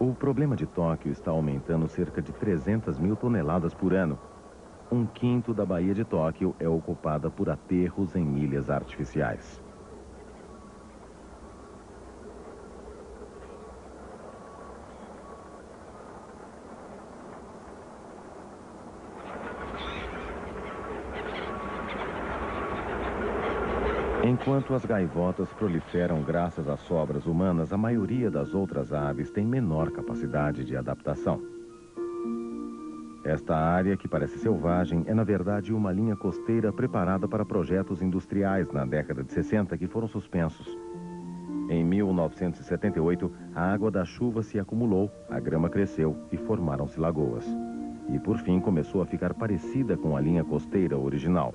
O problema de Tóquio está aumentando cerca de 300 mil toneladas por ano. Um quinto da Baía de Tóquio é ocupada por aterros em ilhas artificiais. Enquanto as gaivotas proliferam graças às sobras humanas, a maioria das outras aves tem menor capacidade de adaptação. Esta área, que parece selvagem, é na verdade uma linha costeira preparada para projetos industriais na década de 60 que foram suspensos. Em 1978, a água da chuva se acumulou, a grama cresceu e formaram-se lagoas. E por fim começou a ficar parecida com a linha costeira original.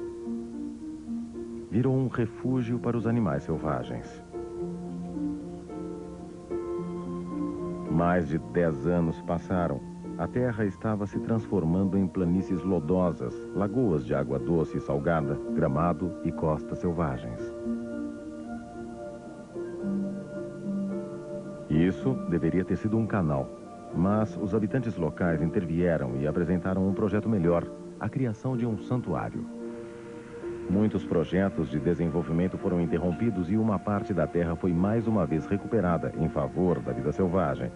Virou um refúgio para os animais selvagens. Mais de 10 anos passaram. A terra estava se transformando em planícies lodosas, lagoas de água doce e salgada, gramado e costas selvagens. Isso deveria ter sido um canal, mas os habitantes locais intervieram e apresentaram um projeto melhor, a criação de um santuário. Muitos projetos de desenvolvimento foram interrompidos e uma parte da terra foi mais uma vez recuperada em favor da vida selvagem.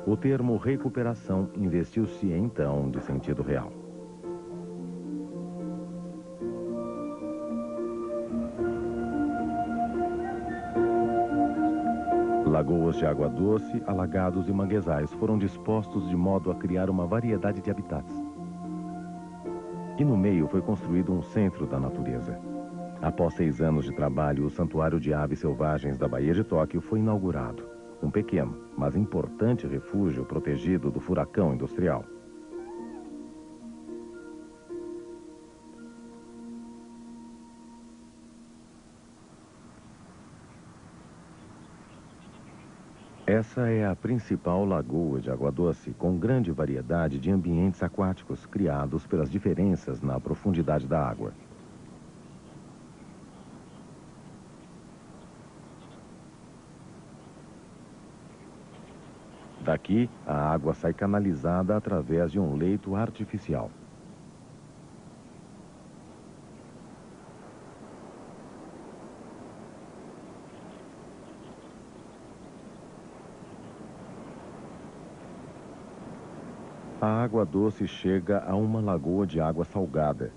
O termo recuperação investiu-se então de sentido real. Lagoas de água doce, alagados e manguezais foram dispostos de modo a criar uma variedade de habitats. E no meio foi construído um centro da natureza. Após 6 anos de trabalho, o Santuário de Aves Selvagens da Baía de Tóquio foi inaugurado. Um pequeno, mas importante refúgio protegido do furacão industrial. Essa é a principal lagoa de água doce, com grande variedade de ambientes aquáticos criados pelas diferenças na profundidade da água. Daqui, a água sai canalizada através de um leito artificial. A água doce chega a uma lagoa de água salgada.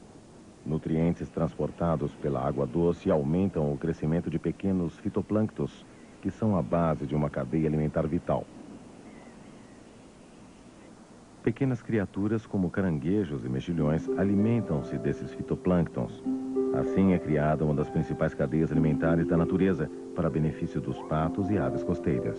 Nutrientes transportados pela água doce aumentam o crescimento de pequenos fitoplânctons, que são a base de uma cadeia alimentar vital. Pequenas criaturas como caranguejos e mexilhões alimentam-se desses fitoplânctons. Assim é criada uma das principais cadeias alimentares da natureza, para benefício dos patos e aves costeiras.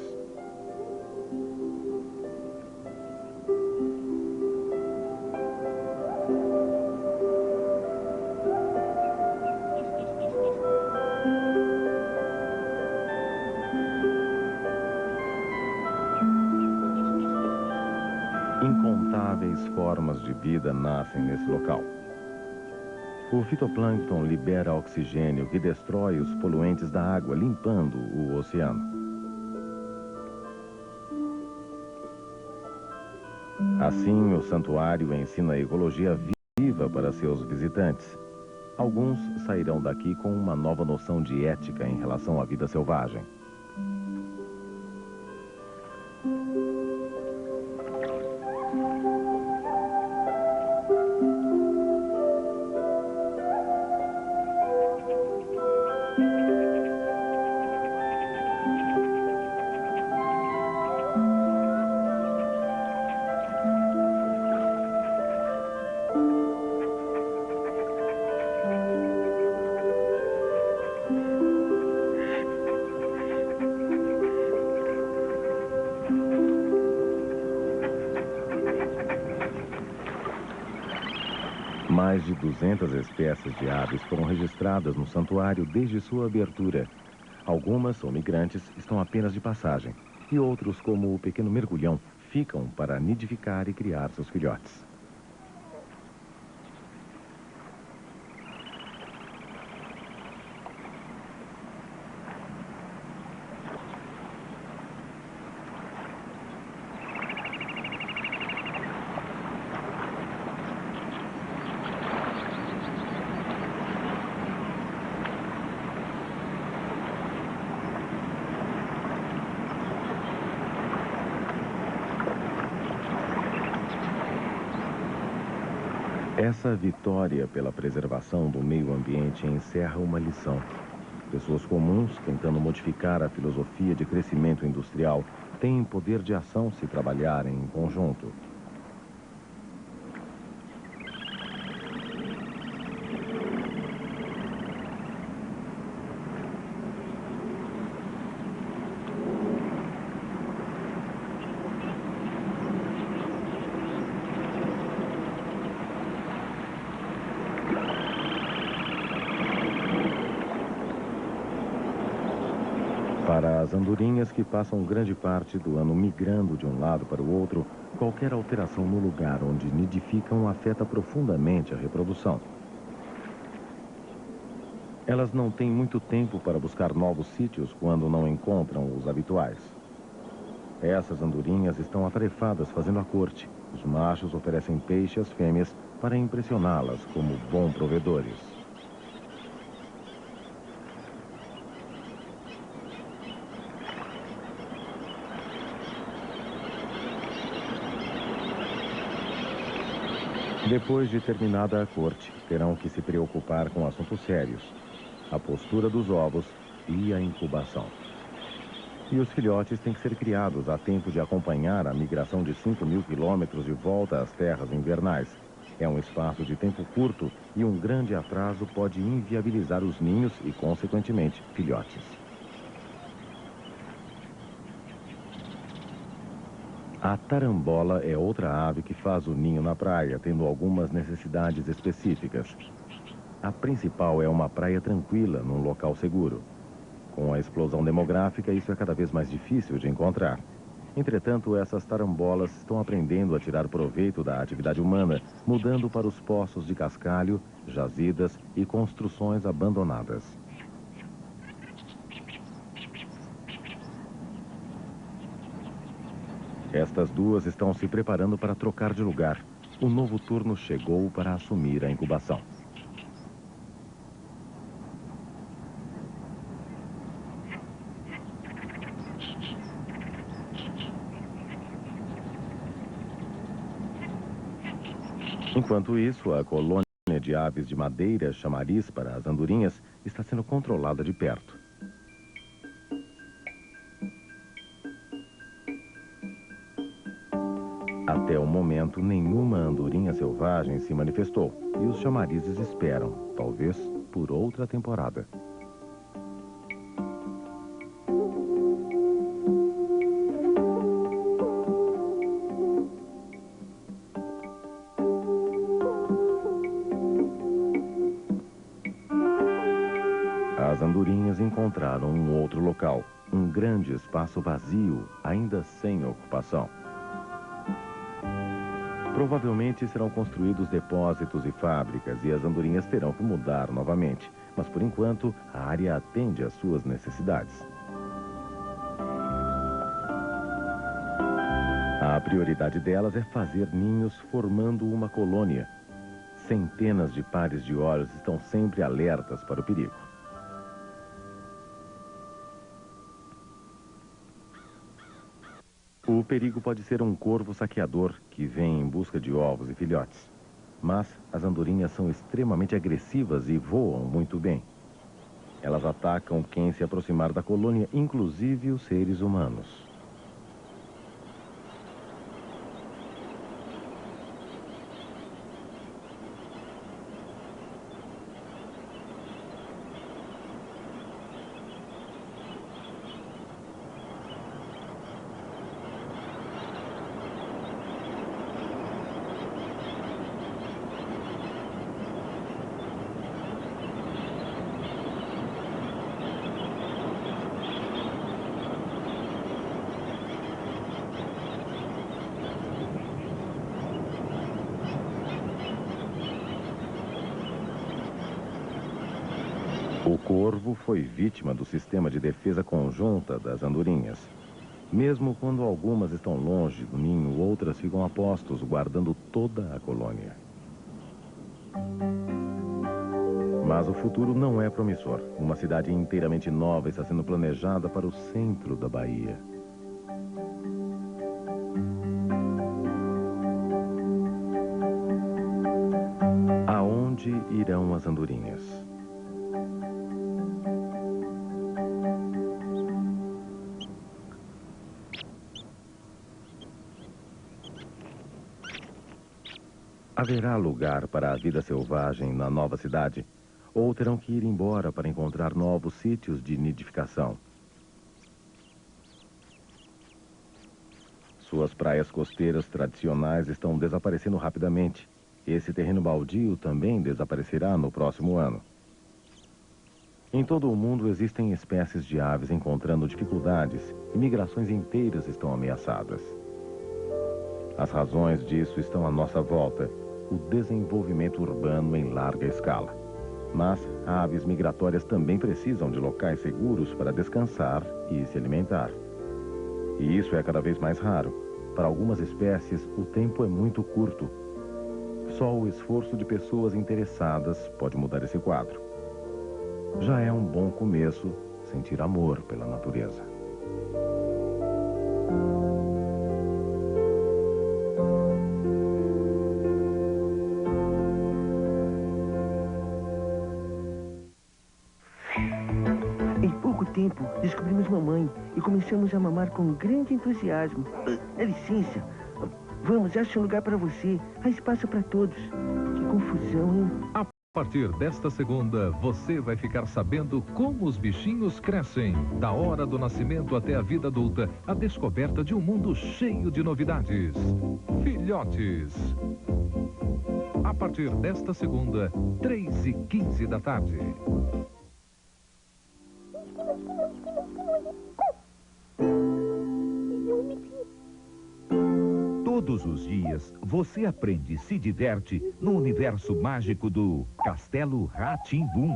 Incontáveis formas de vida nascem nesse local. O fitoplâncton libera oxigênio que destrói os poluentes da água, limpando o oceano. Assim, o santuário ensina a ecologia viva para seus visitantes. Alguns sairão daqui com uma nova noção de ética em relação à vida selvagem. Mais de 200 espécies de aves foram registradas no santuário desde sua abertura. Algumas, ou migrantes, estão apenas de passagem, e outros, como o pequeno mergulhão, ficam para nidificar e criar seus filhotes. Essa vitória pela preservação do meio ambiente encerra uma lição. Pessoas comuns, tentando modificar a filosofia de crescimento industrial, têm poder de ação se trabalharem em conjunto. Para as andorinhas, que passam grande parte do ano migrando de um lado para o outro, qualquer alteração no lugar onde nidificam afeta profundamente a reprodução. Elas não têm muito tempo para buscar novos sítios quando não encontram os habituais. Essas andorinhas estão atarefadas fazendo a corte. Os machos oferecem peixe às fêmeas para impressioná-las como bons provedores. Depois de terminada a corte, terão que se preocupar com assuntos sérios: a postura dos ovos e a incubação. E os filhotes têm que ser criados a tempo de acompanhar a migração de 5.000 quilômetros de volta às terras invernais. É um espaço de tempo curto e um grande atraso pode inviabilizar os ninhos e, consequentemente, filhotes. A tarambola é outra ave que faz o ninho na praia, tendo algumas necessidades específicas. A principal é uma praia tranquila, num local seguro. Com a explosão demográfica, isso é cada vez mais difícil de encontrar. Entretanto, essas tarambolas estão aprendendo a tirar proveito da atividade humana, mudando para os poços de cascalho, jazidas e construções abandonadas. Estas duas estão se preparando para trocar de lugar. O novo turno chegou para assumir a incubação. Enquanto isso, a colônia de aves de madeira, chamariz para as andorinhas, está sendo controlada de perto. Até o momento, nenhuma andorinha selvagem se manifestou e os chamarizes esperam, talvez por outra temporada. As andorinhas encontraram um outro local, um grande espaço vazio, ainda sem ocupação. Provavelmente serão construídos depósitos e fábricas e as andorinhas terão que mudar novamente. Mas, por enquanto, a área atende às suas necessidades. A prioridade delas é fazer ninhos formando uma colônia. Centenas de pares de olhos estão sempre alertas para o perigo. O perigo pode ser um corvo saqueador que vem em busca de ovos e filhotes. Mas as andorinhas são extremamente agressivas e voam muito bem. Elas atacam quem se aproximar da colônia, inclusive os seres humanos. O corvo foi vítima do sistema de defesa conjunta das andorinhas. Mesmo quando algumas estão longe do ninho, outras ficam a postos, guardando toda a colônia. Mas o futuro não é promissor. Uma cidade inteiramente nova está sendo planejada para o centro da Bahia. onde irão as andorinhas? Haverá lugar para a vida selvagem na nova cidade? Ou terão que ir embora para encontrar novos sítios de nidificação? Suas praias costeiras tradicionais estão desaparecendo rapidamente. Esse terreno baldio também desaparecerá no próximo ano. Em todo o mundo existem espécies de aves encontrando dificuldades e migrações inteiras estão ameaçadas. As razões disso estão à nossa volta: o desenvolvimento urbano em larga escala. Mas aves migratórias também precisam de locais seguros para descansar e se alimentar. E isso é cada vez mais raro. Para algumas espécies, o tempo é muito curto. Só o esforço de pessoas interessadas pode mudar esse quadro. Já é um bom começo sentir amor pela natureza. Descobrimos mamãe e começamos a mamar com grande entusiasmo. Dá licença. Vamos, acha um lugar para você. Há espaço para todos. Que confusão, hein? A partir desta segunda, você vai ficar sabendo como os bichinhos crescem. Da hora do nascimento até a vida adulta, a descoberta de um mundo cheio de novidades. Filhotes. A partir desta segunda, 3h15 da tarde. Todos os dias, você aprende e se diverte no universo mágico do Castelo Rá-Tim-Bum.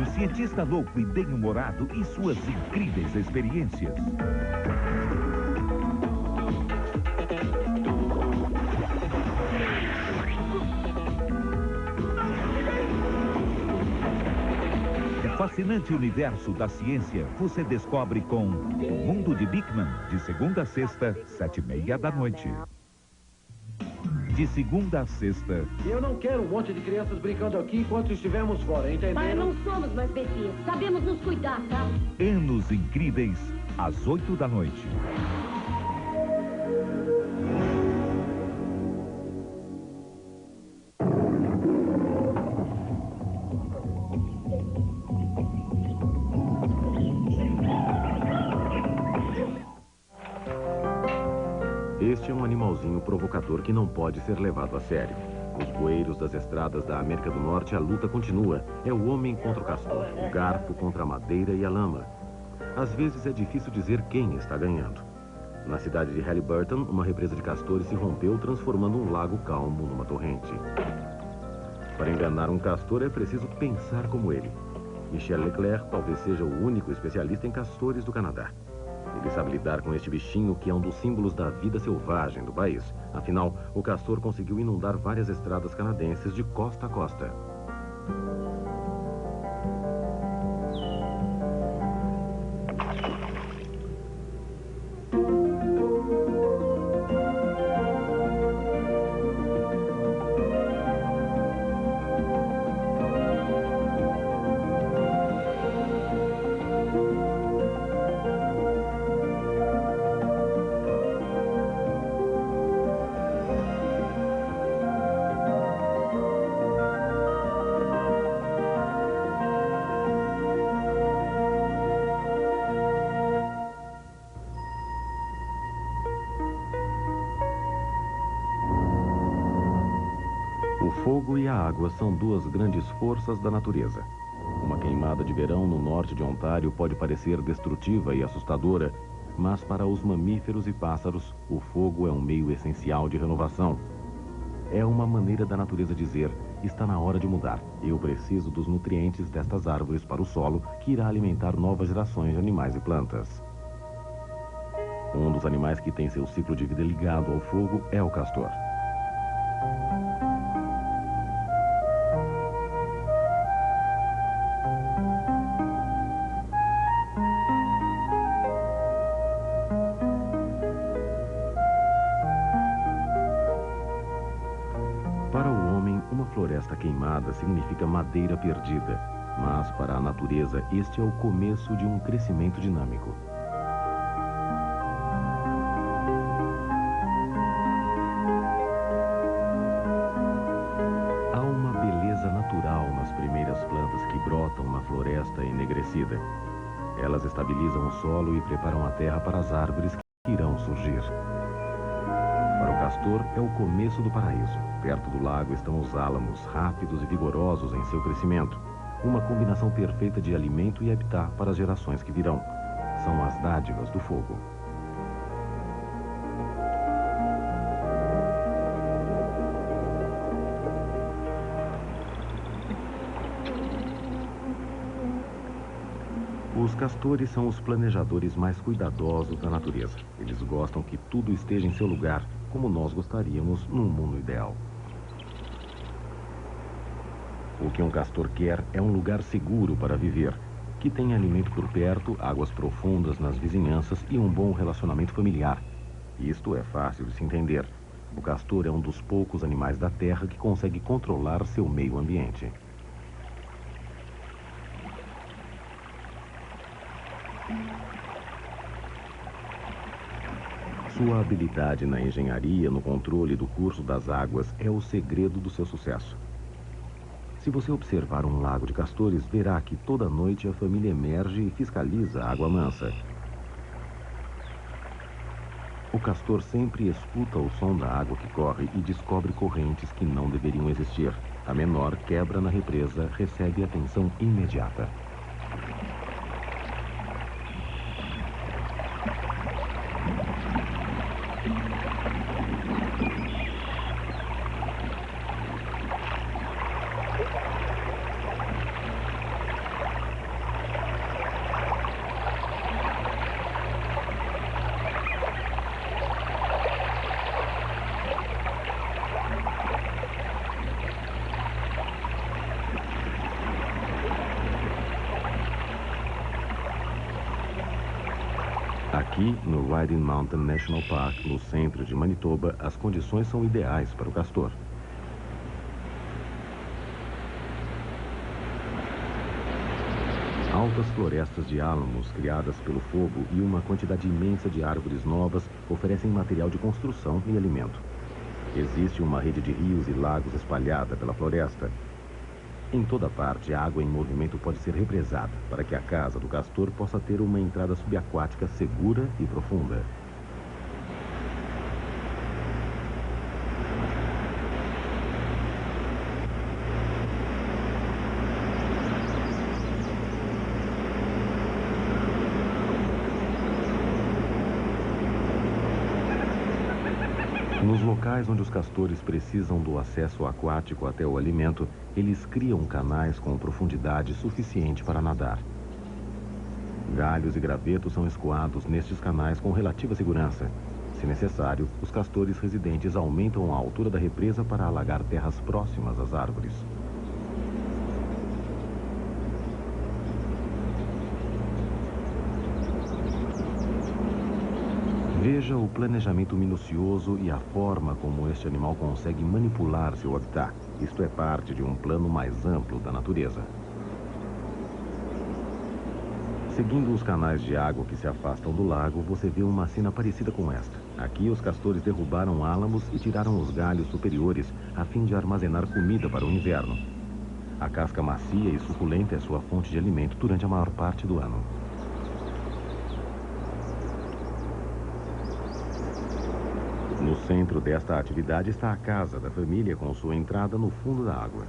Um cientista louco e bem-humorado e suas incríveis experiências. Fascinante universo da ciência você descobre com O Mundo de Big Man, de segunda a sexta, 7h30 da noite. De segunda a sexta. Eu não quero um monte de crianças brincando aqui enquanto estivermos fora, entendeu? Pai, não somos mais bebês. Sabemos nos cuidar, tá? Anos Incríveis, às 8 da noite. Este é um animalzinho provocador que não pode ser levado a sério. Nos bueiros das estradas da América do Norte, a luta continua. É o homem contra o castor, o garfo contra a madeira e a lama. Às vezes é difícil dizer quem está ganhando. Na cidade de Halliburton, uma represa de castores se rompeu, transformando um lago calmo numa torrente. Para enganar um castor é preciso pensar como ele. Michel Leclerc talvez seja o único especialista em castores do Canadá. Ele sabe lidar com este bichinho que é um dos símbolos da vida selvagem do país. Afinal, o castor conseguiu inundar várias estradas canadenses de costa a costa. O fogo e a água são duas grandes forças da natureza. Uma queimada de verão no norte de Ontário pode parecer destrutiva e assustadora, mas para os mamíferos e pássaros, o fogo é um meio essencial de renovação. É uma maneira da natureza dizer: está na hora de mudar. Eu preciso dos nutrientes destas árvores para o solo, que irá alimentar novas gerações de animais e plantas. Um dos animais que tem seu ciclo de vida ligado ao fogo é o castor. floresta queimada significa madeira perdida, mas para a natureza este é o começo de um crescimento dinâmico. Há uma beleza natural nas primeiras plantas que brotam na floresta enegrecida. Elas estabilizam o solo e preparam a terra para as árvores que irão surgir. Para o castor, é o começo do paraíso. Perto do lago estão os álamos, rápidos e vigorosos em seu crescimento. Uma combinação perfeita de alimento e habitat para as gerações que virão. São as dádivas do fogo. Os castores são os planejadores mais cuidadosos da natureza. Eles gostam que tudo esteja em seu lugar, como nós gostaríamos num mundo ideal. O que um castor quer é um lugar seguro para viver, que tenha alimento por perto, águas profundas nas vizinhanças e um bom relacionamento familiar. Isto é fácil de se entender. O castor é um dos poucos animais da terra que consegue controlar seu meio ambiente. Sua habilidade na engenharia, no controle do curso das águas, é o segredo do seu sucesso. Se você observar um lago de castores, verá que toda noite a família emerge e fiscaliza a água mansa. O castor sempre escuta o som da água que corre e descobre correntes que não deveriam existir. A menor quebra na represa recebe atenção imediata. Aqui, no Riding Mountain National Park, no centro de Manitoba, as condições são ideais para o castor. Altas florestas de álamos criadas pelo fogo e uma quantidade imensa de árvores novas oferecem material de construção e alimento. Existe uma rede de rios e lagos espalhada pela floresta. Em toda parte, a água em movimento pode ser represada para que a casa do castor possa ter uma entrada subaquática segura e profunda. Nos locais onde os castores precisam do acesso aquático até o alimento, eles criam canais com profundidade suficiente para nadar. Galhos e gravetos são escoados nestes canais com relativa segurança. Se necessário, os castores residentes aumentam a altura da represa para alagar terras próximas às árvores. Veja o planejamento minucioso e a forma como este animal consegue manipular seu habitat. Isto é parte de um plano mais amplo da natureza. Seguindo os canais de água que se afastam do lago, você vê uma cena parecida com esta. Aqui, os castores derrubaram álamos e tiraram os galhos superiores a fim de armazenar comida para o inverno. A casca macia e suculenta é sua fonte de alimento durante a maior parte do ano. No centro desta atividade está a casa da família com sua entrada no fundo da água.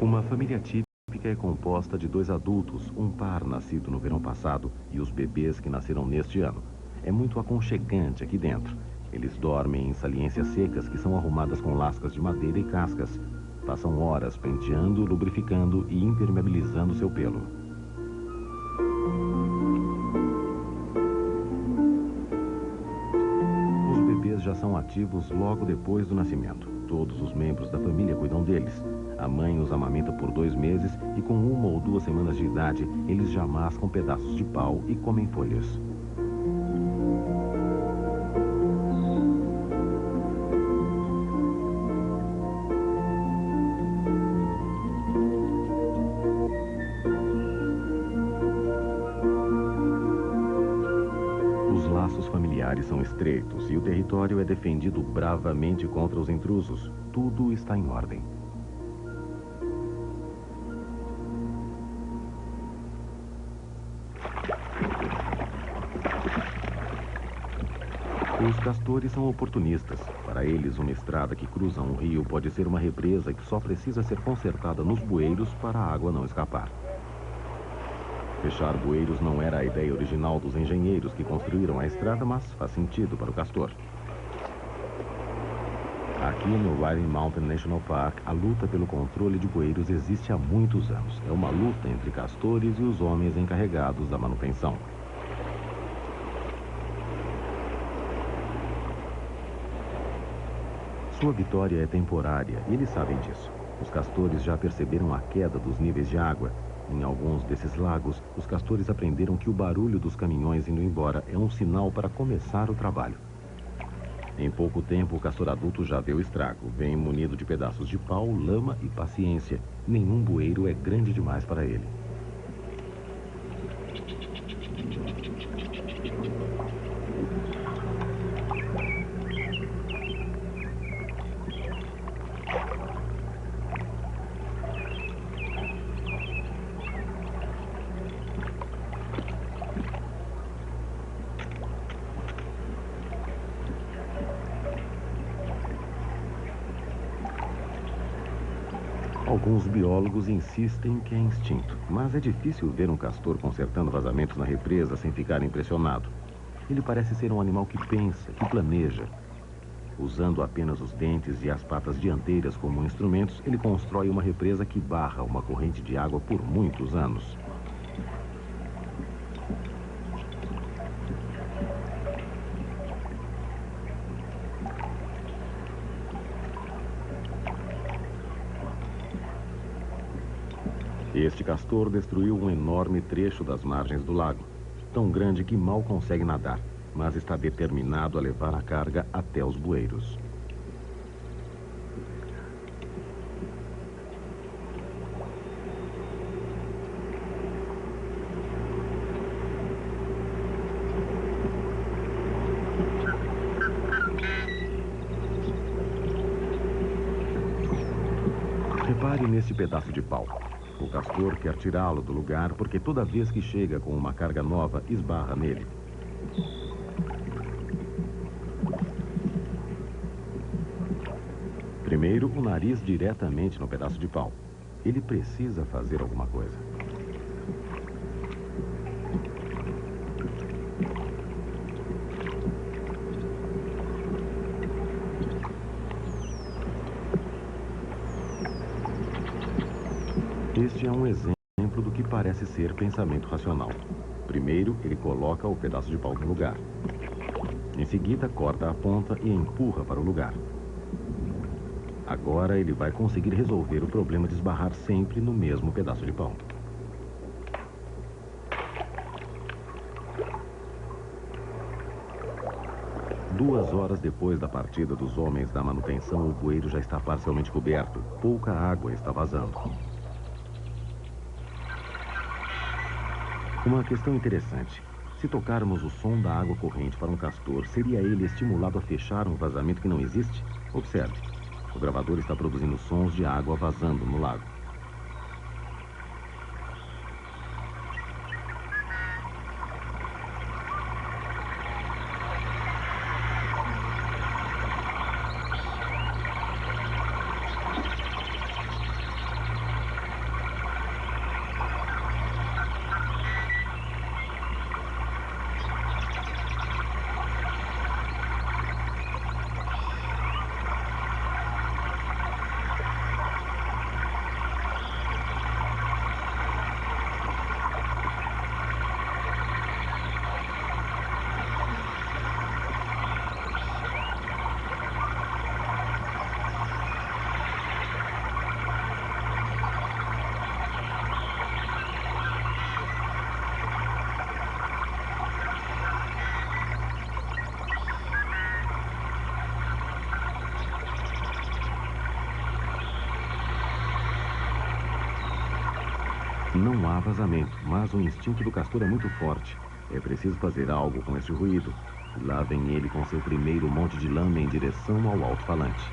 Uma família típica é composta de 2 adultos, um par nascido no verão passado e os bebês que nasceram neste ano. É muito aconchegante aqui dentro. Eles dormem em saliências secas que são arrumadas com lascas de madeira e cascas. Passam horas penteando, lubrificando e impermeabilizando seu pelo. Os bebês já são ativos logo depois do nascimento. Todos os membros da família cuidam deles. A mãe os amamenta por 2 meses e com 1 ou 2 semanas de idade, eles já mascam pedaços de pau e comem folhas. estreitos e o território é defendido bravamente contra os intrusos. Tudo está em ordem. Os castores são oportunistas. Para eles, uma estrada que cruza um rio pode ser uma represa que só precisa ser consertada nos bueiros para a água não escapar. Fechar bueiros não era a ideia original dos engenheiros que construíram a estrada, mas faz sentido para o castor. Aqui no Riding Mountain National Park, a luta pelo controle de bueiros existe há muitos anos. É uma luta entre castores e os homens encarregados da manutenção. Sua vitória é temporária e eles sabem disso. Os castores já perceberam a queda dos níveis de água. Em alguns desses lagos, os castores aprenderam que o barulho dos caminhões indo embora é um sinal para começar o trabalho. Em pouco tempo, o castor adulto já vê o estrago. Vem munido de pedaços de pau, lama e paciência. Nenhum bueiro é grande demais para ele. Alguns biólogos insistem que é instinto, mas é difícil ver um castor consertando vazamentos na represa sem ficar impressionado. Ele parece ser um animal que pensa, que planeja. Usando apenas os dentes e as patas dianteiras como instrumentos, ele constrói uma represa que barra uma corrente de água por muitos anos. Este castor destruiu um enorme trecho das margens do lago, tão grande que mal consegue nadar, mas está determinado a levar a carga até os bueiros. Repare nesse pedaço de pau. O castor quer tirá-lo do lugar porque toda vez que chega com uma carga nova, esbarra nele. Primeiro, o nariz diretamente no pedaço de pau. Ele precisa fazer alguma coisa. Este é um exemplo do que parece ser pensamento racional. Primeiro, ele coloca o pedaço de pau no lugar. Em seguida, corta a ponta e empurra para o lugar. Agora ele vai conseguir resolver o problema de esbarrar sempre no mesmo pedaço de pau. Duas horas depois da partida dos homens da manutenção, o bueiro já está parcialmente coberto. Pouca água está vazando. Uma questão interessante. Se tocarmos o som da água corrente para um castor, seria ele estimulado a fechar um vazamento que não existe? Observe. O gravador está produzindo sons de água vazando no lago. Não há vazamento, mas o instinto do castor é muito forte. É preciso fazer algo com esse ruído. Lá vem ele com seu primeiro monte de lama em direção ao alto-falante.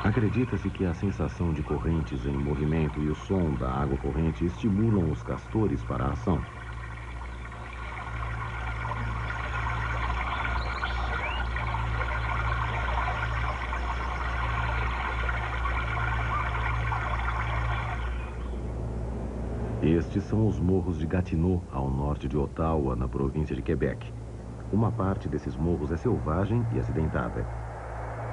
Acredita-se que a sensação de correntes em movimento e o som da água corrente estimulam os castores para a ação. Estes são os morros de Gatineau, ao norte de Ottawa, na província de Quebec. Uma parte desses morros é selvagem e acidentada.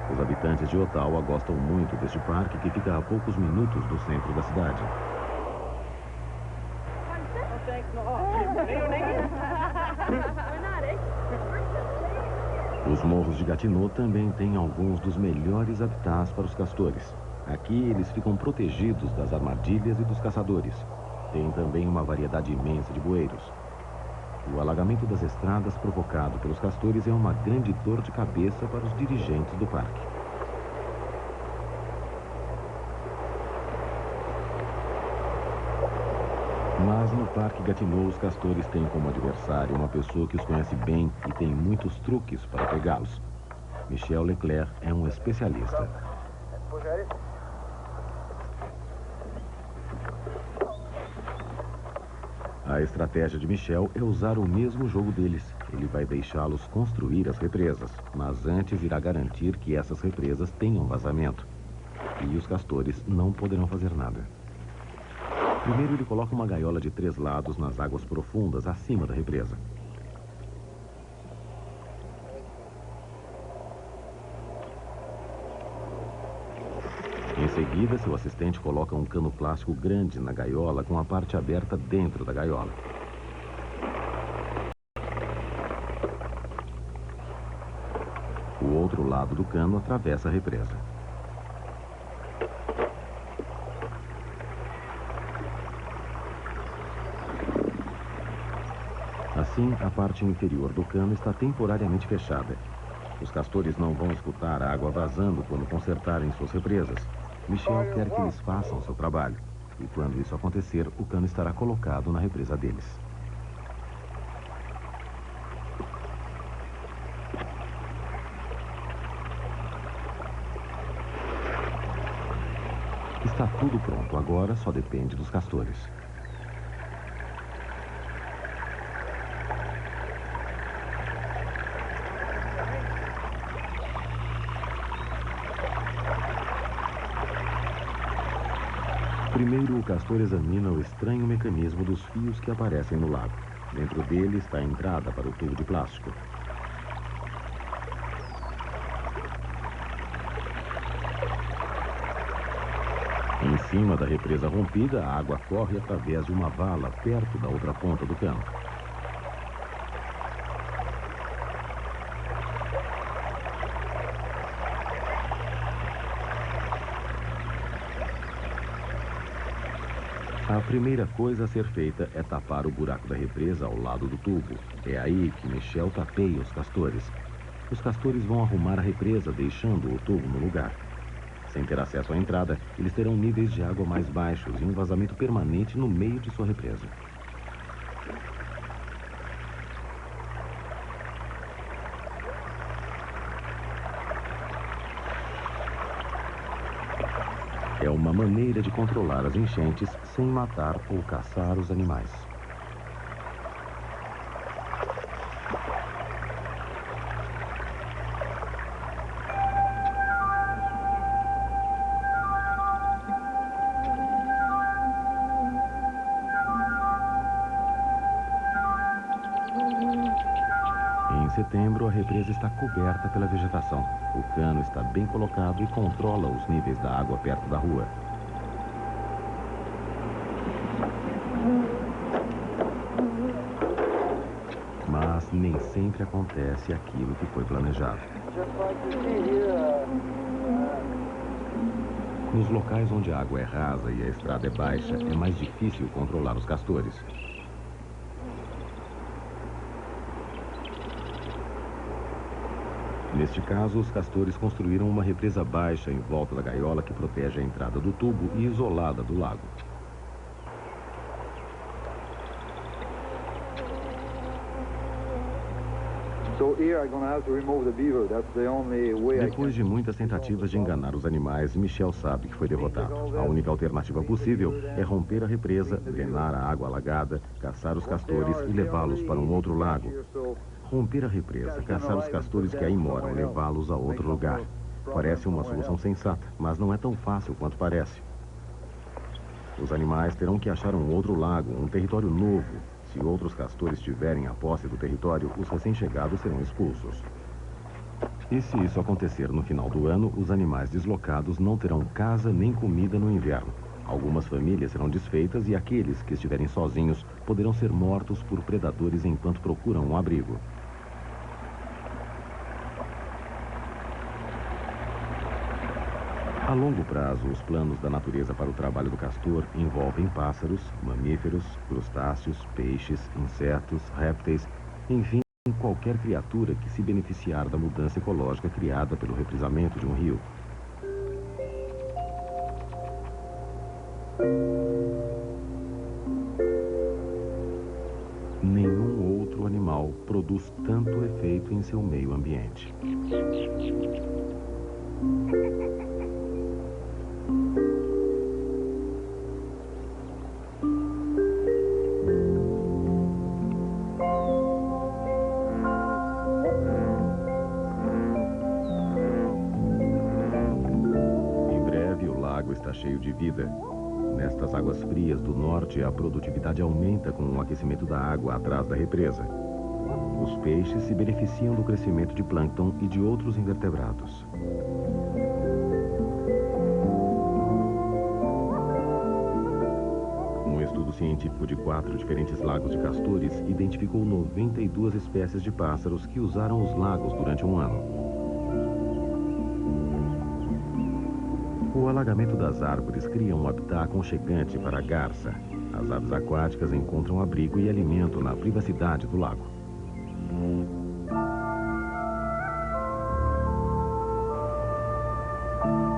Os habitantes de Ottawa gostam muito deste parque que fica a poucos minutos do centro da cidade. Os morros de Gatineau também têm alguns dos melhores habitats para os castores. Aqui eles ficam protegidos das armadilhas e dos caçadores. Tem também uma variedade imensa de bueiros. O alagamento das estradas provocado pelos castores é uma grande dor de cabeça para os dirigentes do parque. Mas no Parque Gatineau, os castores têm como adversário uma pessoa que os conhece bem e tem muitos truques para pegá-los. Michel Leclerc é um especialista. A estratégia de Michel é usar o mesmo jogo deles. Ele vai deixá-los construir as represas, mas antes irá garantir que essas represas tenham vazamento. E os castores não poderão fazer nada. Primeiro ele coloca uma gaiola de 3 lados nas águas profundas acima da represa. Em seguida, seu assistente coloca um cano plástico grande na gaiola com a parte aberta dentro da gaiola. O outro lado do cano atravessa a represa. Assim, a parte inferior do cano está temporariamente fechada. Os castores não vão escutar a água vazando quando consertarem suas represas. Michel quer que eles façam seu trabalho. E quando isso acontecer, o cano estará colocado na represa deles. Está tudo pronto. Agora só depende dos castores. Primeiro, o castor examina o estranho mecanismo dos fios que aparecem no lago. Dentro dele está a entrada para o tubo de plástico. Em cima da represa rompida, a água corre através de uma vala perto da outra ponta do cano. A primeira coisa a ser feita é tapar o buraco da represa ao lado do tubo. É aí que Michel tapeia os castores. Os castores vão arrumar a represa, deixando o tubo no lugar. Sem ter acesso à entrada, eles terão níveis de água mais baixos e um vazamento permanente no meio de sua represa. É uma maneira de controlar as enchentes sem matar ou caçar os animais. Em setembro, a represa está coberta pela vegetação. O cano está bem colocado e controla os níveis da água perto da rua. Mas nem sempre acontece aquilo que foi planejado. Nos locais onde a água é rasa e a estrada é baixa, é mais difícil controlar os castores. Neste caso, os castores construíram uma represa baixa em volta da gaiola que protege a entrada do tubo e isolada do lago. Depois de muitas tentativas de enganar os animais, Michel sabe que foi derrotado. A única alternativa possível é romper a represa, drenar a água alagada, caçar os castores e levá-los para um outro lago. Romper a represa, caçar os castores que aí moram, levá-los a outro lugar. Parece uma solução sensata, mas não é tão fácil quanto parece. Os animais terão que achar um outro lago, um território novo. Se outros castores tiverem a posse do território, os recém-chegados serão expulsos. E se isso acontecer no final do ano, os animais deslocados não terão casa nem comida no inverno. Algumas famílias serão desfeitas e aqueles que estiverem sozinhos poderão ser mortos por predadores enquanto procuram um abrigo. A longo prazo, os planos da natureza para o trabalho do castor envolvem pássaros, mamíferos, crustáceos, peixes, insetos, répteis, enfim, qualquer criatura que se beneficiar da mudança ecológica criada pelo represamento de um rio. Nenhum outro animal produz tanto efeito em seu meio ambiente. Está cheio de vida. Nestas águas frias do norte, a produtividade aumenta com o aquecimento da água atrás da represa. Os peixes se beneficiam do crescimento de plâncton e de outros invertebrados. Um estudo científico de 4 diferentes lagos de castores identificou 92 espécies de pássaros que usaram os lagos durante um ano. O alagamento das árvores cria um habitat aconchegante para a garça. As aves aquáticas encontram abrigo e alimento na privacidade do lago.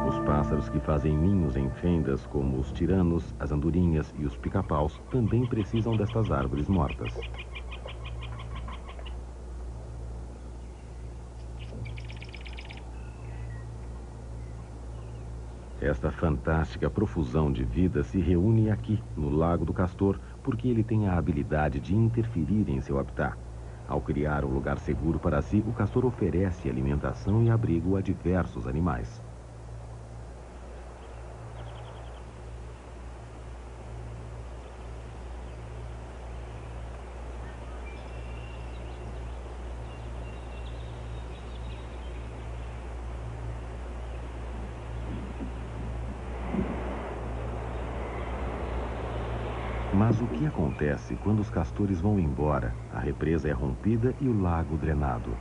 Os pássaros que fazem ninhos em fendas, como os tiranos, as andorinhas e os pica-paus, também precisam destas árvores mortas. Esta fantástica profusão de vida se reúne aqui, no Lago do Castor, porque ele tem a habilidade de interferir em seu habitat. Ao criar um lugar seguro para si, o castor oferece alimentação e abrigo a diversos animais. Mas o que acontece quando os castores vão embora, a represa é rompida e o lago drenado?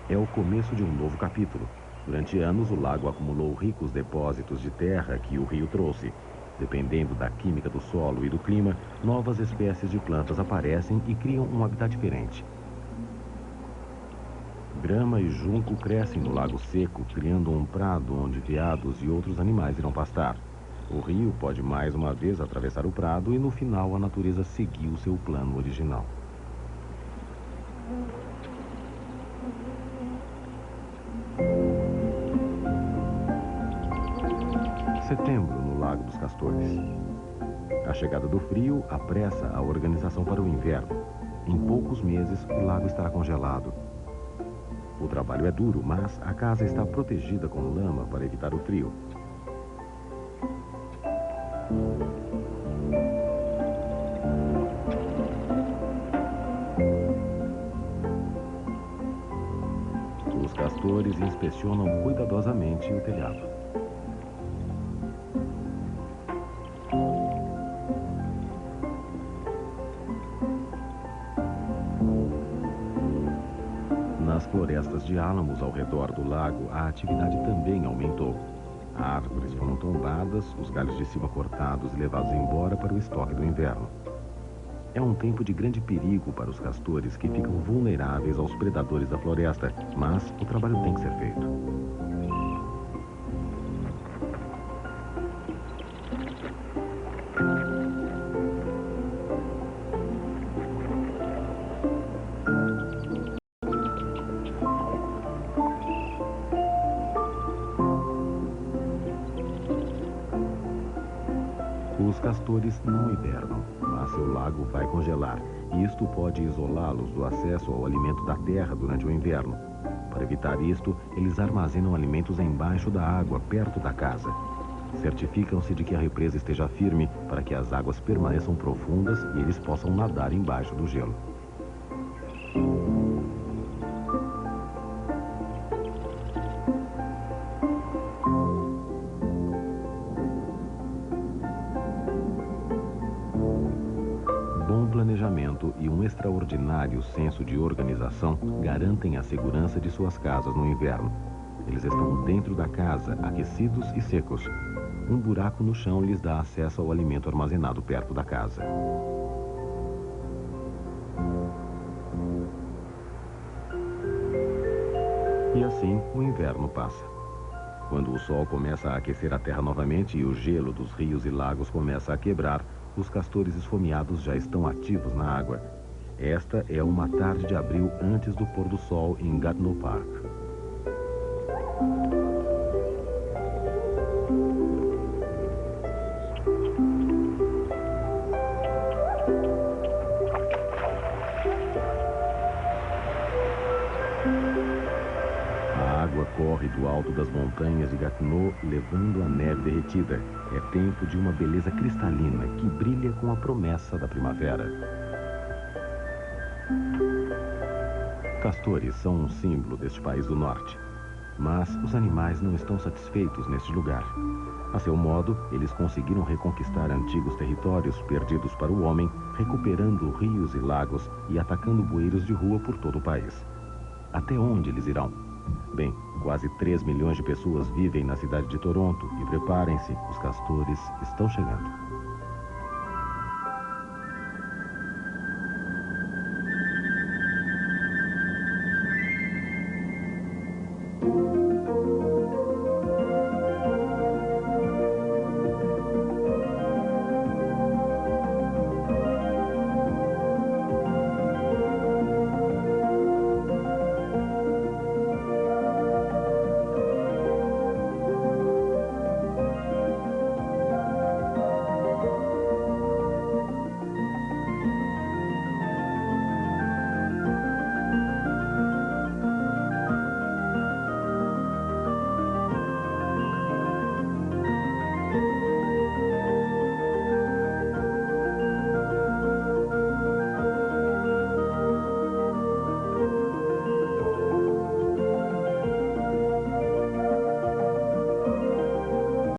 É o começo de um novo capítulo. Durante anos, o lago acumulou ricos depósitos de terra que o rio trouxe. Dependendo da química do solo e do clima, novas espécies de plantas aparecem e criam um habitat diferente. Grama e junco crescem no lago seco, criando um prado onde veados e outros animais irão pastar. O rio pode mais uma vez atravessar o prado e no final a natureza seguiu seu plano original. Setembro no Lago dos Castores. A chegada do frio apressa a organização para o inverno. Em poucos meses o lago estará congelado. O trabalho é duro, mas a casa está protegida com lama para evitar o frio. Os castores inspecionam cuidadosamente o telhado. Nas florestas de álamos ao redor do lago, a atividade também aumentou. Árvores foram tombadas, os galhos de cima cortados e levados embora para o estoque do inverno. É um tempo de grande perigo para os castores que ficam vulneráveis aos predadores da floresta, mas o trabalho tem que ser feito. Os castores não hibernam, mas seu lago vai congelar, e isto pode isolá-los do acesso ao alimento da terra durante o inverno. Para evitar isto, eles armazenam alimentos embaixo da água, perto da casa. Certificam-se de que a represa esteja firme para que as águas permaneçam profundas e eles possam nadar embaixo do gelo. Planejamento e um extraordinário senso de organização garantem a segurança de suas casas no inverno. Eles estão dentro da casa, aquecidos e secos. Um buraco no chão lhes dá acesso ao alimento armazenado perto da casa. E assim o inverno passa. Quando o sol começa a aquecer a terra novamente e o gelo dos rios e lagos começa a quebrar, os castores esfomeados já estão ativos na água. Esta é uma tarde de abril antes do pôr do sol em Gatineau Park. A água corre do alto das montanhas de Gatineau, levando a neve derretida. É tempo de uma beleza cristalina que brilha com a promessa da primavera. Castores são um símbolo deste país do norte. Mas os animais não estão satisfeitos neste lugar. A seu modo, eles conseguiram reconquistar antigos territórios perdidos para o homem, recuperando rios e lagos e atacando bueiros de rua por todo o país. Até onde eles irão? Bem, quase 3 milhões de pessoas vivem na cidade de Toronto e preparem-se, os castores estão chegando.